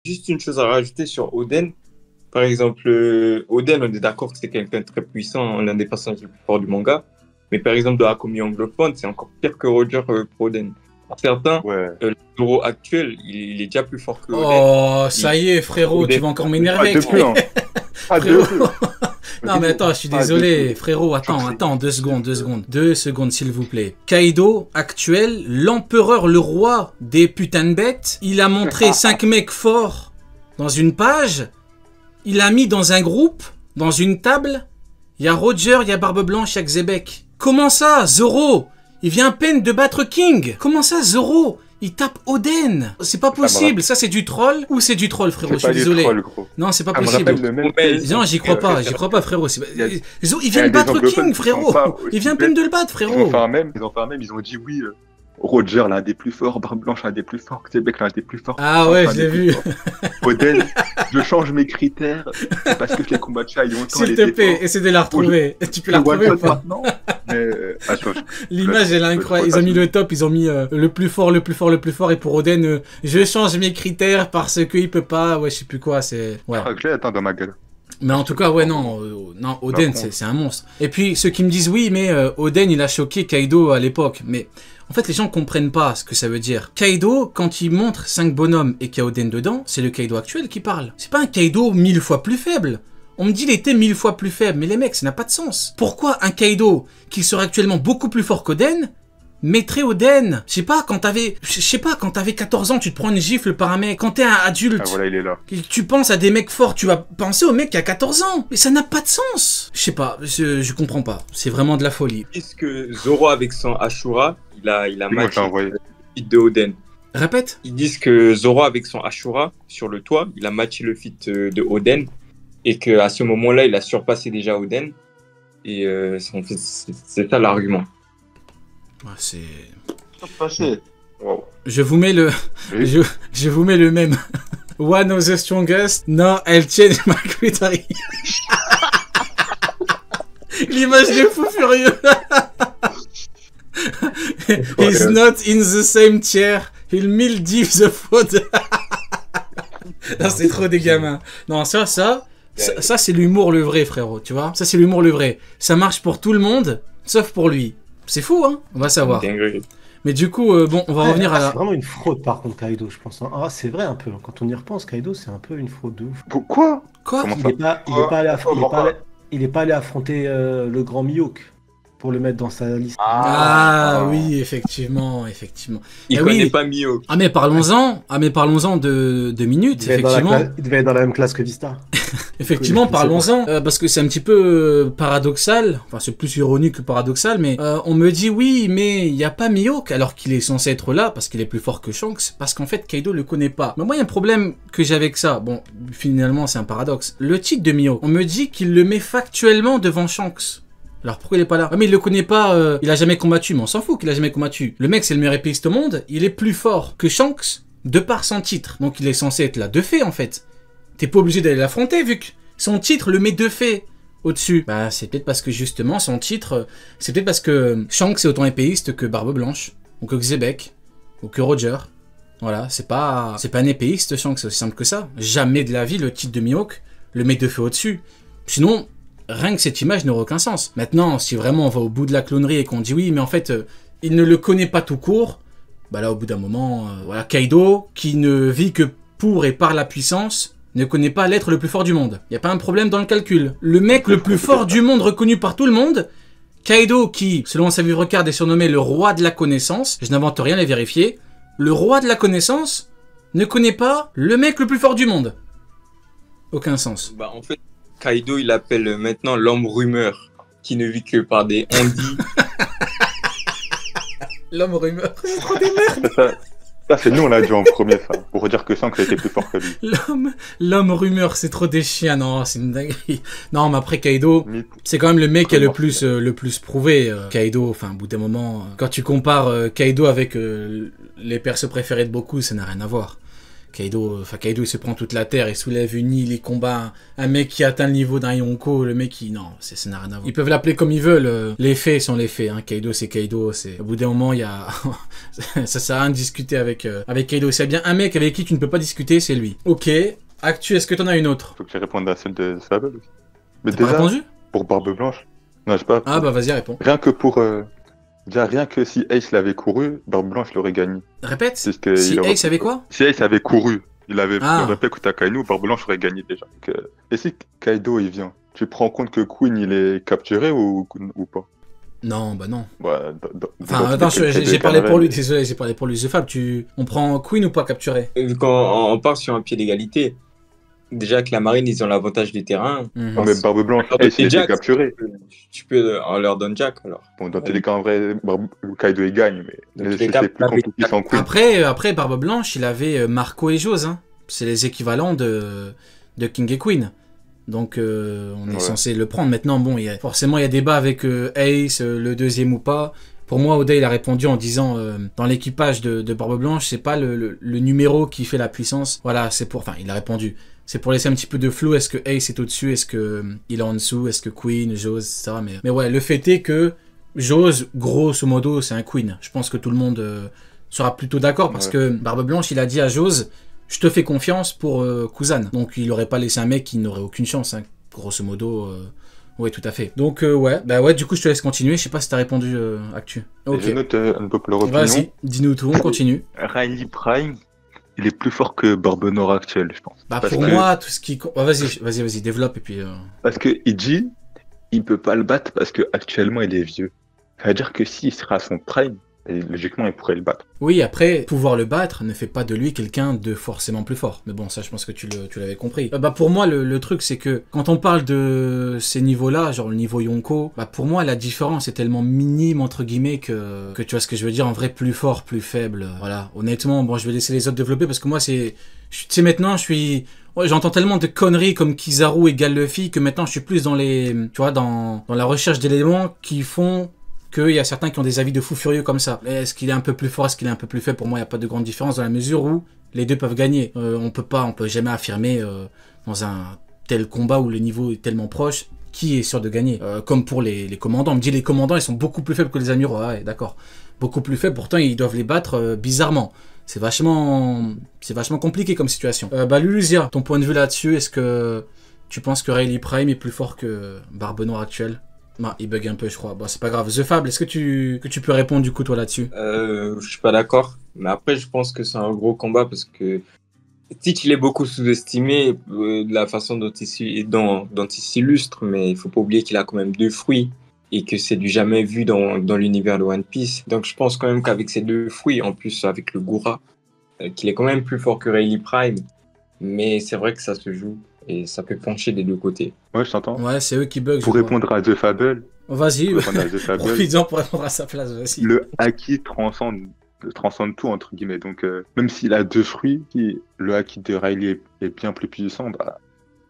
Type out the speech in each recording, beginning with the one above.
Juste une chose à rajouter sur Oden. Par exemple, Oden, on est d'accord que c'est quelqu'un de très puissant, l'un des personnages les plus forts du manga. Mais par exemple, dans Akumi anglophone, c'est encore pire que Roger pour Oden. Pour certains, Ouais. le Zoro actuel, il est déjà plus fort que Oden. Oh, ça y est, frérot, Oden. tu vas encore Pas m'énerver. de peu, hein. Pas de Frérot. peu. Non mais attends, je suis Ah, désolé, deux- frérot, J'en attends, prie. 2 secondes s'il vous plaît. Kaido, actuel, l'empereur, le roi des putains de bêtes, il a montré 5 mecs forts dans une page, il a mis dans un groupe, dans une table, il y a Roger, il y a Barbe Blanche, il y a Xebec. Comment ça, Zoro? Il vient à peine de battre King. Comment ça, Zoro? Il tape Oden. C'est pas possible, ça c'est du troll ou c'est du troll, frérot? Je C'est suis pas des désolé. trolls, gros. Non, c'est pas Ça me possible. rappelle le même Mais- Non, j'y crois pas, frérot. Il y a- Il vient de des battre anglophones King, qui sont frérot. pas Il vient à aussi peine de le battre, Ils frérot. ont fait un mème, ils ont dit oui, Roger l'un des plus forts, Barbe Blanche l'un des plus forts, Québec l'un des plus forts. Ah Franck, ouais, l'un je des l'ai plus vu. forts. Oden, je change mes critères, c'est parce que je l'ai combattu il y a longtemps. S'il te plaît, essaie de la retrouver. Tu peux la retrouver ou pas? maintenant. Mais attends, L'image, elle est incroyable. Ils ont mis le top, ils ont mis le plus fort. Et pour Oden, je change mes critères parce qu'il peut pas. Ouais, je sais plus quoi, c'est. Ouais. je l'ai atteint dans ma gueule. Mais en tout cas, ouais, non, Oden, c'est un monstre. Et puis, ceux qui me disent, oui, mais Oden, il a choqué Kaido à l'époque. Mais en fait, les gens comprennent pas ce que ça veut dire. Kaido, quand il montre 5 bonhommes et qu'il y a Oden dedans, c'est le Kaido actuel qui parle. C'est pas un Kaido 1000 fois plus faible. On me dit il était 1000 fois plus faible, mais les mecs, ça n'a pas de sens. Pourquoi un Kaido, qui serait actuellement beaucoup plus fort qu'Oden, mettrait Oden? Je sais pas, quand t'avais 14 ans, tu te prends une gifle par un mec. Quand t'es un adulte, Ah voilà, il est là. tu penses à des mecs forts, tu vas penser au mec qui a 14 ans. Mais ça n'a pas de sens. Je sais pas, je comprends pas. C'est vraiment de la folie. Ils disent que Zoro, avec son Ashura, il a Oui, moi, je matché l'ai envoyé. le feat de Oden. Répète. Ils disent que Zoro, avec son Ashura sur le toit, il a matché le feat de Oden. Et qu'à ce moment-là, il a surpassé déjà Oden. Et c'est ça l'argument. Ouais, c'est... Passé. Wow. Je vous mets le... Oui. je vous mets le même. One of the strongest. No, elle change my criteria. L'image de fou furieux. He's not in the same chair. He'll mildew the food. Non, c'est trop des gamins. Non, ça c'est l'humour le vrai, frérot, tu vois. Ça, c'est l'humour le vrai. Ça marche pour tout le monde, sauf pour lui. C'est fou, hein. On va savoir. Dinguerie. Mais du coup, bon, on va revenir à C'est la... vraiment une fraude par contre, Kaido, je pense. Hein. Ah, c'est vrai un peu. Quand on y repense, Kaido, c'est un peu une fraude de ouf. Pourquoi? Quoi? Comment Il ça? est pas, il est pas allé, il est pas allé affronter le grand Mihawk pour le mettre dans sa liste. Ah oui, effectivement. Il Eh connaît oui. pas Mio. Ah mais parlons-en de minutes, Il devait être dans la effectivement. il devait être dans la même classe que Vista. Effectivement, Je sais pas. parlons-en, parce que c'est un petit peu paradoxal, enfin c'est plus ironique que paradoxal, mais on me dit oui, mais il n'y a pas Mihawk, alors qu'il est censé être là, parce qu'il est plus fort que Shanks, parce qu'en fait Kaido le connaît pas. Mais moi il y a un problème que j'ai avec ça, bon, finalement c'est un paradoxe. Le titre de Mihawk, on me dit qu'il le met factuellement devant Shanks. Alors pourquoi il est pas là? Ah mais il le connaît pas, il a jamais combattu, mais on s'en fout qu'il a jamais combattu. Le mec c'est le meilleur épéiste au monde, il est plus fort que Shanks de par son titre, donc il est censé être là de fait en fait. T'es pas obligé d'aller l'affronter vu que son titre le met de fait au-dessus. Bah c'est peut-être parce que justement son titre, c'est peut-être parce que Shanks est autant épéiste que Barbe Blanche, ou que Xebec, ou que Roger. Voilà, c'est pas un épéiste Shanks, c'est aussi simple que ça. Jamais de la vie le titre de Mihawk le met de fait au-dessus. Sinon, rien que cette image n'aurait aucun sens. Maintenant, si vraiment on va au bout de la clonerie et qu'on dit oui, mais en fait, il ne le connaît pas tout court, bah là au bout d'un moment, voilà, Kaido, qui ne vit que pour et par la puissance, ne connaît pas l'être le plus fort du monde. Y a pas un problème dans le calcul. Le mec le plus fort du monde reconnu par tout le monde, Kaido qui, selon sa vivre card, est surnommé le roi de la connaissance, je n'invente rien à vérifier, le roi de la connaissance ne connaît pas le mec le plus fort du monde. Aucun sens. Bah, en fait, Kaido, il appelle maintenant l'homme rumeur, qui ne vit que par des ondits. L'homme rumeur. C'est trop des merdes. Ça, c'est nous, on l'a dit en premier, ça. Pour dire que Shanks était plus fort que lui. L'homme rumeur, c'est trop des chiens. Non, c'est une dinguerie. Non, mais après Kaido, Mythe. c'est quand même le mec qui est le plus prouvé. Kaido, enfin, au bout d'un moment, quand tu compares Kaido avec les persos préférés de beaucoup, ça n'a rien à voir. Kaido, il se prend toute la terre, il soulève une île, il combat un mec qui atteint le niveau d'un Yonko, le mec qui... Non, ça n'a rien à voir. Ils peuvent l'appeler comme ils veulent, les faits sont les faits, hein. Kaido, au bout d'un moment, il y a... ça sert à rien de discuter avec Kaido. C'est bien un mec avec qui tu ne peux pas discuter, c'est lui. Ok, Actu, est-ce que t'en as une autre? Faut que je réponde à celle de Sable aussi. Mais T'as pas répondu? pour Barbe Blanche. Non, je sais pas. Ah bah vas-y, réponds. Rien que pour... Déjà, rien que si Ace l'avait couru, Barbe Blanche l'aurait gagné. Répète. Si Ace avait quoi? Si Ace avait couru, il avait Ah. fait Kutakainu, Barbe Blanche aurait gagné déjà. Donc, et si Kaido il vient, tu prends en compte que Queen il est capturé ou pas? Non, bah non. Bah, Enfin, attends, j'ai parlé pour lui, désolé, j'ai parlé pour lui. The Fab, on prend Queen ou pas capturé? Vu qu'on part sur un pied d'égalité, déjà que la marine, ils ont l'avantage du terrain. Non, mais Barbe Blanche, Ace il était capturé. Tu peux en leur donner Jack alors. Bon, dans tous les cas, en vrai, Kaido il gagne, mais c'est plus compliqué sans Queen. Après, Barbe Blanche, il avait Marco et Jose. Hein. C'est les équivalents de King et Queen. Donc, on est censé le prendre. Maintenant, bon, forcément, il y a débat avec Ace, le deuxième ou pas. Pour moi, Oda, il a répondu en disant dans l'équipage de Barbe Blanche, c'est pas le numéro qui fait la puissance. Voilà, c'est pour... Enfin, il a répondu. C'est pour laisser un petit peu de flou. Est-ce que Ace est au-dessus? Est-ce que il est en dessous? Est-ce que Queen, Jose, etc. Mais ouais, le fait est que Jose, grosso modo, c'est un Queen. Je pense que tout le monde sera plutôt d'accord parce que Barbe Blanche, il a dit à Jose, je te fais confiance pour Kuzan. Donc, il aurait pas laissé un mec qui n'aurait aucune chance. Hein. Grosso modo, ouais, tout à fait. Donc, ouais, du coup, je te laisse continuer. Je sais pas si t'as répondu, Actu. Ok. Je note un peu leur opinion. Vas-y, dis-nous tout, on continue. Riley Prime, il est plus fort que Barbe Noire actuel, je pense. Bah, pour moi, tout ce qui... Vas-y, développe et puis... Parce que Iji, il peut pas le battre parce que actuellement il est vieux. Ça veut dire que s'il sera à son prime, logiquement il pourrait le battre. Oui, après, pouvoir le battre ne fait pas de lui quelqu'un de forcément plus fort. Mais bon, ça je pense que tu l'avais compris. Bah pour moi, le truc c'est que quand on parle de ces niveaux-là, genre le niveau Yonko, bah pour moi la différence est tellement minime entre guillemets que tu vois ce que je veux dire, en vrai plus fort, plus faible. Voilà, honnêtement, bon je vais laisser les autres développer parce que moi tu sais maintenant j'entends tellement de conneries comme Kizaru égale Luffy que maintenant je suis plus dans la recherche d'éléments qui font qu'il y a certains qui ont des avis de fous furieux comme ça. Est-ce qu'il est un peu plus fort, est-ce qu'il est un peu plus faible? Pour moi, il n'y a pas de grande différence dans la mesure où les deux peuvent gagner. On peut jamais affirmer dans un tel combat où le niveau est tellement proche qui est sûr de gagner. Comme pour les commandants. On me dit les commandants, ils sont beaucoup plus faibles que les amiraux. Ouais, d'accord. Beaucoup plus faibles, pourtant ils doivent les battre bizarrement. C'est vachement compliqué comme situation. Luluzia, ton point de vue là-dessus, est-ce que tu penses que Riley Prime est plus fort que Barbe Noire actuelle? Non, il bug un peu, je crois. Bon, c'est pas grave. The Fable, est-ce que tu peux répondre du coup, toi, là-dessus? Je suis pas d'accord. Mais après, je pense que c'est un gros combat parce que Stitch, il est beaucoup sous-estimé de la façon dont il s'illustre, mais il faut pas oublier qu'il a quand même 2 fruits et que c'est du jamais vu dans l'univers de One Piece. Donc, je pense quand même qu'avec ces 2 fruits, en plus avec le Gura, qu'il est quand même plus fort que Riley Prime. Mais c'est vrai que ça se joue. Et ça peut pencher des deux côtés. Ouais, je t'entends. Ouais, c'est eux qui bug. Pour répondre à The Fable. Vas-y, profites-en pour répondre à sa place. Vas-y. Le haki transcende tout, entre guillemets. Donc, même s'il a 2 fruits, le haki de Riley est bien plus puissant, bah,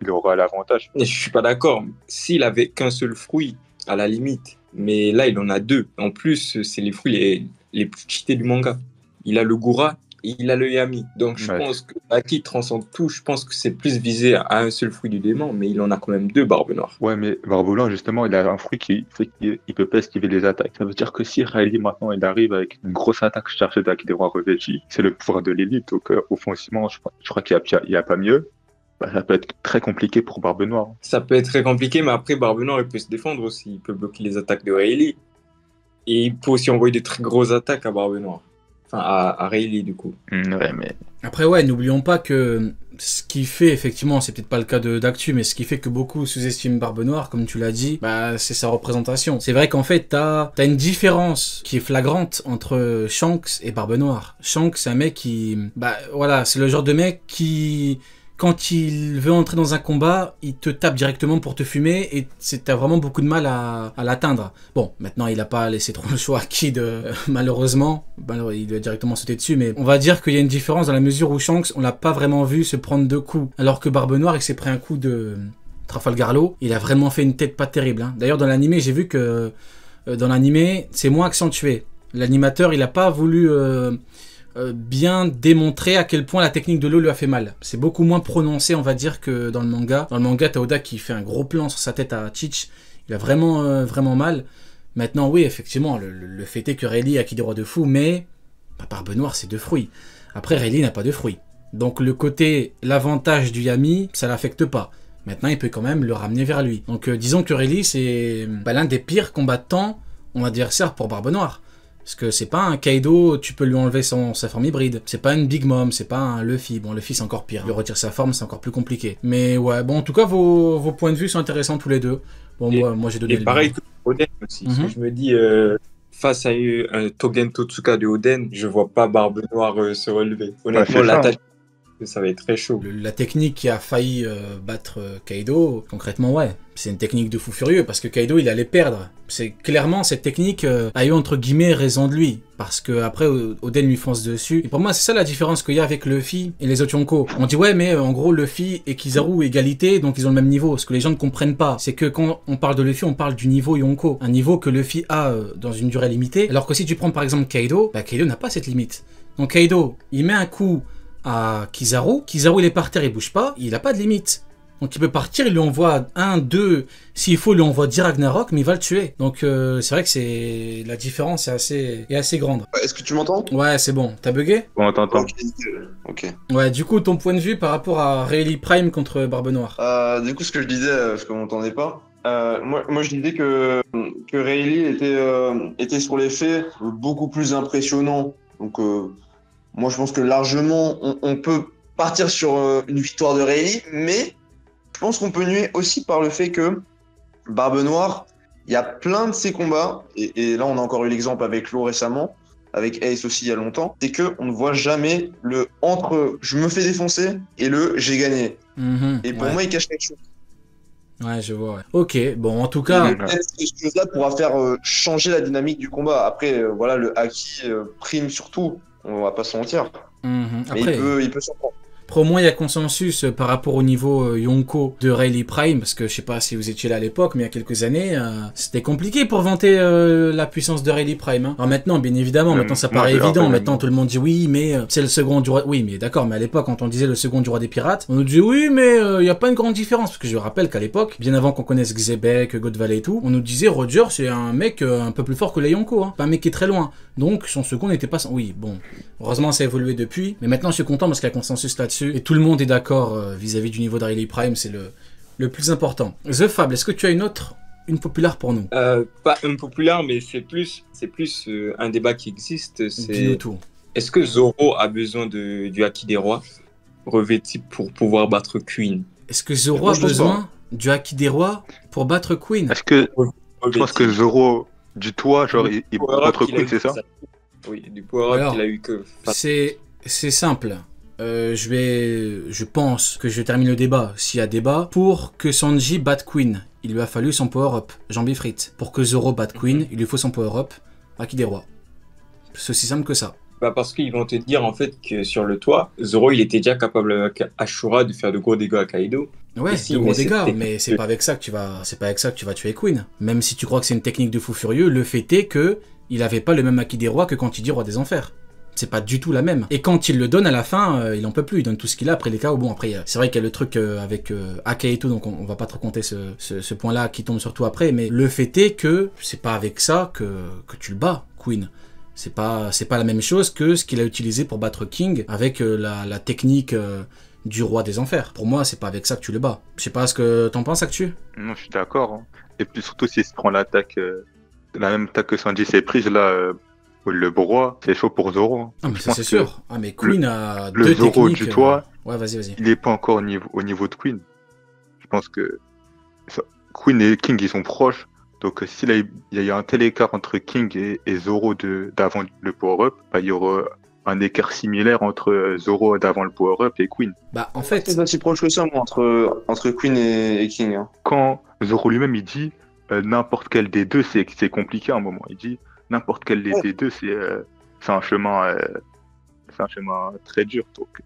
il aura l'avantage. Et je suis pas d'accord. S'il avait qu'un seul fruit, à la limite. Mais là, il en a 2. En plus, c'est les fruits les plus cheatés du manga. Il a le Gura. Et il a le Yami. Donc, je pense que Haki transcende tout. Je pense que c'est plus visé à un seul fruit du démon, mais il en a quand même 2, Barbe Noire. Ouais, mais Barbe Noire, justement, il a un fruit qui fait qu'il peut pas esquiver les attaques. Ça veut dire que si Riley, maintenant, il arrive avec une grosse attaque cherchée d'Haki des rois revêtis, c'est le pouvoir de l'élite. Donc, offensivement, je crois qu'il y a pas mieux. Bah, ça peut être très compliqué pour Barbe Noire. Ça peut être très compliqué, mais après, Barbe Noire, il peut se défendre aussi. Il peut bloquer les attaques de Riley. Et il peut aussi envoyer des très grosses attaques à Barbe Noire. Enfin, à Riley, du coup. Ouais, mais... Après, ouais, n'oublions pas que ce qui fait, effectivement, c'est peut-être pas le cas d'Actu, mais ce qui fait que beaucoup sous-estiment Barbe Noire, comme tu l'as dit, bah, c'est sa représentation. C'est vrai qu'en fait, t'as une différence qui est flagrante entre Shanks et Barbe Noire. Shanks, c'est un mec qui... Bah, voilà, c'est le genre de mec qui... Quand il veut entrer dans un combat, il te tape directement pour te fumer et t'as vraiment beaucoup de mal à l'atteindre. Bon, maintenant il a pas laissé trop le choix à Kid, malheureusement. Il doit directement sauter dessus, mais on va dire qu'il y a une différence dans la mesure où Shanks, on l'a pas vraiment vu se prendre 2 coups. Alors que Barbe Noire, il s'est pris un coup de Trafalgar Law, il a vraiment fait une tête pas terrible. Hein. D'ailleurs, dans l'animé, j'ai vu que dans l'animé, c'est moins accentué. L'animateur, il a pas voulu bien démontré à quel point la technique de l'eau lui a fait mal. C'est beaucoup moins prononcé, on va dire, que dans le manga. Dans le manga, t'as Oda qui fait un gros plan sur sa tête à Teach. Il a vraiment mal. Maintenant, oui, effectivement, le fait est que Rayleigh a qui des rois de fou, mais Barbe Noire, c'est 2 fruits. Après, Rayleigh n'a pas de fruits. Donc l'avantage du Yami, ça l'affecte pas. Maintenant, il peut quand même le ramener vers lui. Donc disons que Rayleigh, c'est l'un des pires combattants, on adversaire pour Barbe Noire. Parce que c'est pas un Kaido, tu peux lui enlever sa forme hybride. C'est pas une Big Mom, c'est pas un Luffy. Bon, Luffy c'est encore pire. Lui retire sa forme, c'est encore plus compliqué. Mais ouais, bon, en tout cas, vos points de vue sont intéressants tous les deux. Bon, moi j'ai donné le pareil mien. que Oden aussi. Parce que je me dis, face à un Togen Totsuka de Oden, je vois pas Barbe Noire se relever. Honnêtement, l'attaque, ça va être très chaud. La technique qui a failli battre Kaido, concrètement, ouais. C'est une technique de fou furieux, parce que Kaido, il allait perdre. C'est clairement, cette technique a eu, entre guillemets, raison de lui. Parce que après Oden lui fonce dessus. Et pour moi, c'est ça la différence qu'il y a avec Luffy et les autres Yonko. On dit, ouais, mais en gros, Luffy et Kizaru, égalité, donc ils ont le même niveau. Ce que les gens ne comprennent pas, c'est que quand on parle de Luffy, on parle du niveau Yonko. Un niveau que Luffy a dans une durée limitée. Alors que si tu prends par exemple Kaido, Kaido n'a pas cette limite. Donc Kaido, il met un coup à Kizaru. Kizaru, il est par terre, il bouge pas. Il a pas de limite. Donc il peut partir, il lui envoie 1, 2, s'il faut, il lui envoie 10 Ragnarok, mais il va le tuer. Donc c'est vrai que la différence est assez grande. Est-ce que tu m'entends? Ouais, c'est bon. T'as bugué? On t'entend. Ok. Ouais, du coup, ton point de vue par rapport à Rayleigh Prime contre Barbe Noire. Du coup, ce que je disais, parce qu'on m'entendait pas, moi je disais que Rayleigh était sur les faits beaucoup plus impressionnant. Donc moi je pense que largement on peut partir sur une victoire de Rayleigh, mais je pense qu'on peut nuer aussi par le fait que Barbe Noire, il y a plein de ces combats, et là on a encore eu l'exemple avec Law récemment, avec Ace aussi il y a longtemps, c'est qu'on ne voit jamais le entre je me fais défoncer et le j'ai gagné. Et pour moi il cache quelque chose. Ouais, je vois. Ouais. Ok, bon, en tout cas... Cette chose-là pourra faire changer la dynamique du combat. Après, voilà, le haki prime surtout, on va pas se mentir. Après... Mais il peut surprendre. Pour moi, il y a consensus par rapport au niveau Yonko de Rayleigh Prime, parce que je sais pas si vous étiez là à l'époque, mais il y a quelques années, c'était compliqué pour vanter la puissance de Rayleigh Prime. Hein. Alors maintenant, bien évidemment, maintenant ça paraît évident. Maintenant, tout le monde dit oui, mais c'est le second du roi. Oui, mais d'accord, mais à l'époque, quand on disait le second du roi des pirates, on nous disait oui, mais il n'y a pas une grande différence. Parce que je rappelle qu'à l'époque, bien avant qu'on connaisse Xebec, God Valley et tout, on nous disait Roger, c'est un mec un peu plus fort que les Yonko. Hein. Pas un mec qui est très loin. Donc son second n'était pas... Oui, bon, heureusement ça a évolué depuis. Mais maintenant, je suis content parce qu'il y a consensus là-dessus. Et tout le monde est d'accord vis-à-vis du niveau de Rayleigh Prime, c'est le plus important. The Fable, est-ce que tu as une populaire pour nous? Pas une populaire, mais c'est plus un débat qui existe. C'est est-ce que Zoro a besoin du Haki des rois revêti pour pouvoir battre Queen? Est-ce que Zoro a besoin du Haki des rois pour battre Queen? Est-ce que je pense que Zoro du toit, genre il contre Queen, c'est ça? Oui, du power-up qu'il a eu que... C'est simple. Je pense que je termine le débat, s'il y a débat. Pour que Sanji batte Queen, il lui a fallu son power-up, Jambi Frites. Pour que Zoro batte Queen, il lui faut son power-up, Haki des rois. C'est aussi simple que ça. Parce qu'ils vont te dire en fait que sur le toit, Zoro il était déjà capable avec Ashura de faire de gros dégâts à Kaido. Ouais, de gros dégâts, mais c'est pas avec ça que tu vas tuer Queen. Même si tu crois que c'est une technique de fou furieux, le fait est que il avait pas le même Haki des rois que quand il dit roi des enfers. C'est pas du tout la même. Et quand il le donne à la fin, il en peut plus. Il donne tout ce qu'il a après les KO. Bon, après, c'est vrai qu'il y a le truc avec Aka et tout, donc on va pas trop compter ce point-là qui tombe surtout après. Mais le fait est que c'est pas avec ça que tu le bats, Queen. C'est pas la même chose que ce qu'il a utilisé pour battre King avec la technique du roi des enfers. Pour moi, c'est pas avec ça que tu le bats. Je sais pas ce que t'en penses, Actu. Non, je suis d'accord. Hein. Et puis surtout s'il se prend l'attaque, la même attaque que Sanji s'est prise là. Le Broie, c'est chaud pour Zoro. Hein. Ah, mais ça c'est sûr. Ah, mais Queen a deux techniques. Le Zoro du toit, ouais, vas-y. Il est pas encore au niveau de Queen. Je pense que Queen et King, ils sont proches. Donc, s'il y a un tel écart entre King et Zoro d'avant le power-up, il y aura un écart similaire entre Zoro d'avant le power-up et Queen. Bah, en fait... C'est pas si proche que ça, moi, entre Queen et King. Hein. Quand Zoro lui-même, il dit n'importe quel des deux, c'est compliqué à un moment. Il dit n'importe quel des deux, c'est un chemin très dur. Donc,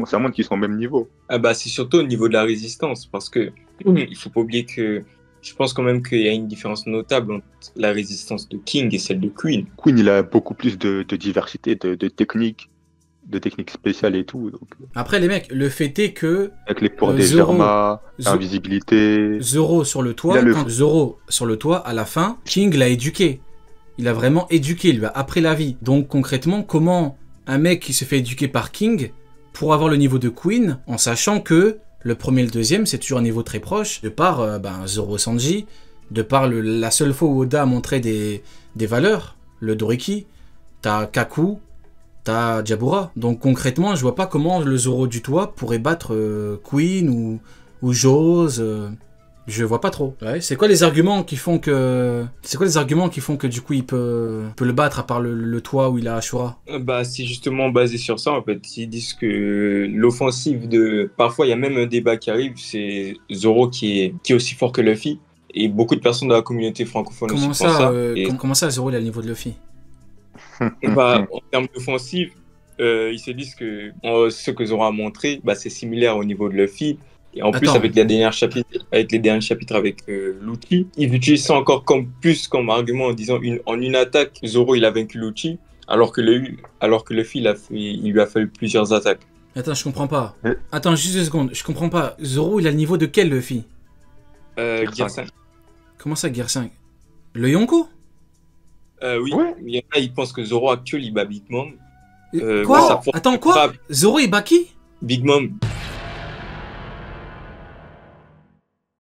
ça montre qu'ils sont au même niveau. C'est surtout au niveau de la résistance, parce que il faut pas oublier que je pense quand même qu'il y a une différence notable entre la résistance de King et celle de Queen. Queen, il a beaucoup plus de diversité, de techniques spéciales et tout. Donc, Après, les mecs, le fait est que avec les pouvoirs des Zoro- Germa, Zo- l'invisibilité. Zoro sur le toit, à la fin, King l'a éduqué. Il a vraiment éduqué, il lui a appris la vie. Donc concrètement, comment un mec qui se fait éduquer par King pour avoir le niveau de Queen, en sachant que le premier et le deuxième, c'est toujours un niveau très proche, de par Zoro Sanji, de par la seule fois où Oda a montré des valeurs, le Doriki, t'as Kaku, t'as Jabura. Donc concrètement, je vois pas comment le Zoro du toit pourrait battre Queen ou Jose. Je vois pas trop. Ouais, c'est quoi les arguments qui font que du coup il peut le battre à part le toit où il a Ashura? Bah, c'est justement basé sur ça, en fait. Ils disent que l'offensive de... Parfois, il y a même un débat qui arrive, c'est Zoro qui est aussi fort que Luffy. Et beaucoup de personnes dans la communauté francophone Comment aussi pensent ça, ça. Et comment ça Zoro il a le niveau de Luffy? bah, en termes d'offensive, ils se disent que ce que Zoro a montré, bah, c'est similaire au niveau de Luffy. Et en plus, Attends. avec les derniers chapitres avec Lucci, ils utilisent ça encore plus comme argument en disant en une attaque, Zoro il a vaincu Lucci, alors que Luffy il lui a fallu plusieurs attaques. Attends, je comprends pas. Attends, juste 2 secondes, je comprends pas. Zoro il a le niveau de quel Luffy? Gear 5. Comment ça, Gear 5? Le Yonko? Oui, Ouais. il y en a, ils pensent que Zoro actuel il bat Big Mom. Quoi? ouais, ça force Attends, de quoi? frappe. Zoro il bat qui? Big Mom.